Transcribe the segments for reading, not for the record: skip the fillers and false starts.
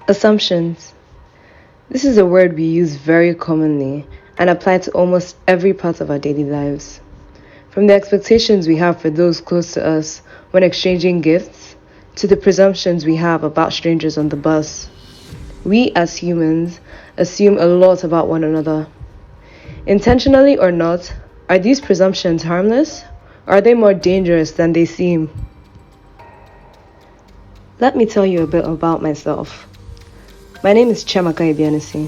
Assumptions. This is a word we use very commonly and apply to almost every part of our daily lives. From the expectations we have for those close to us when exchanging gifts, to the presumptions we have about strangers on the bus. We as humans assume a lot about one another. Intentionally or not, are these presumptions harmless, or are they more dangerous than they seem? Let me tell you a bit about myself. My name is Chiamaka Ibeanusi.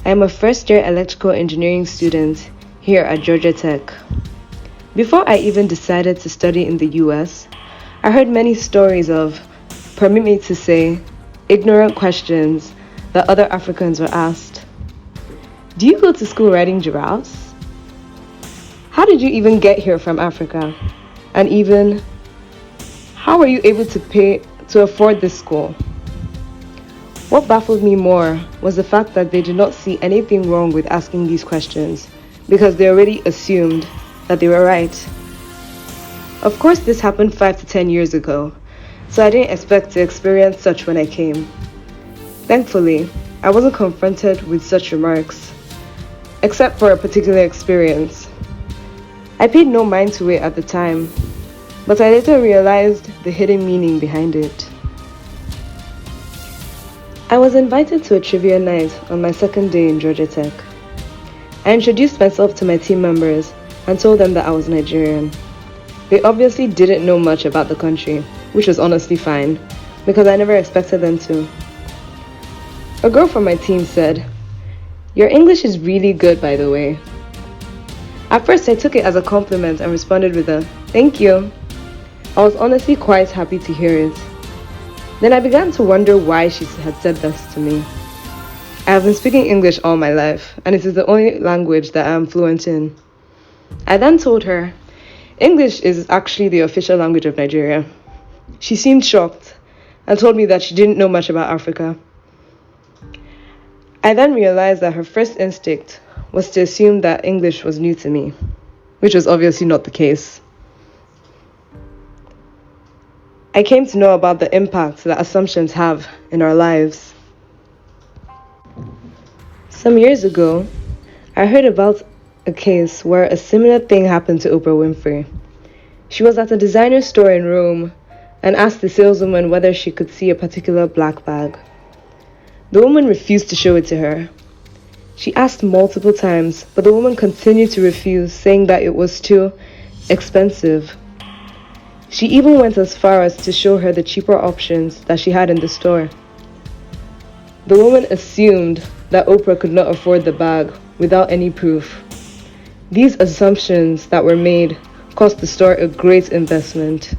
I am a first-year electrical engineering student here at Georgia Tech. Before I even decided to study in the US, I heard many stories of, permit me to say, ignorant questions that other Africans were asked. Do you go to school riding giraffes? How did you even get here from Africa? And even, how were you able to afford this school? What baffled me more was the fact that they did not see anything wrong with asking these questions because they already assumed that they were right. Of course, this happened 5 to 10 years ago, so I didn't expect to experience such when I came. Thankfully, I wasn't confronted with such remarks, except for a particular experience. I paid no mind to it at the time, but I later realized the hidden meaning behind it. I was invited to a trivia night on my second day in Georgia Tech. I introduced myself to my team members and told them that I was Nigerian. They obviously didn't know much about the country, which was honestly fine, because I never expected them to. A girl from my team said, "Your English is really good, by the way." At first I took it as a compliment and responded with a, "Thank you." I was honestly quite happy to hear it. Then I began to wonder why she had said this to me. I have been speaking English all my life, and it is the only language that I am fluent in. I then told her, English is actually the official language of Nigeria. She seemed shocked and told me that she didn't know much about Africa. I then realized that her first instinct was to assume that English was new to me, which was obviously not the case. I came to know about the impact that assumptions have in our lives. Some years ago, I heard about a case where a similar thing happened to Oprah Winfrey. She was at a designer store in Rome and asked the saleswoman whether she could see a particular black bag. The woman refused to show it to her. She asked multiple times, but the woman continued to refuse, saying that it was too expensive. She even went as far as to show her the cheaper options that she had in the store. The woman assumed that Oprah could not afford the bag without any proof. These assumptions that were made cost the store a great investment.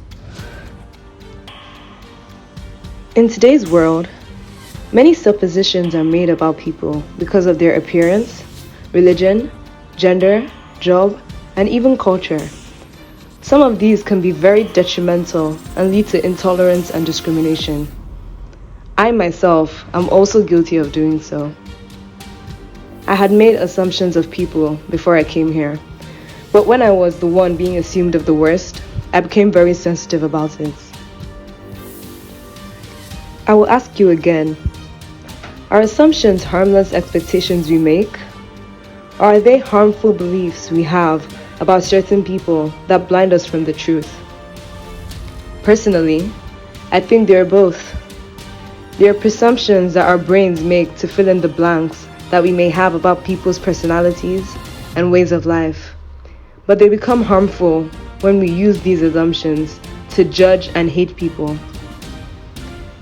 In today's world, many suppositions are made about people because of their appearance, religion, gender, job, and even culture. Some of these can be very detrimental and lead to intolerance and discrimination. I myself am also guilty of doing so. I had made assumptions of people before I came here, but when I was the one being assumed of the worst, I became very sensitive about it. I will ask you again, are assumptions harmless expectations we make? Or are they harmful beliefs we have about certain people that blind us from the truth? Personally, I think they are both. They are presumptions that our brains make to fill in the blanks that we may have about people's personalities and ways of life. But they become harmful when we use these assumptions to judge and hate people.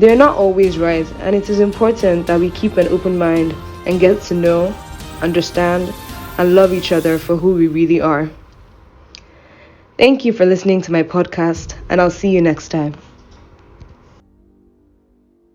They are not always right, and it is important that we keep an open mind and get to know, understand, and love each other for who we really are. Thank you for listening to my podcast, and I'll see you next time.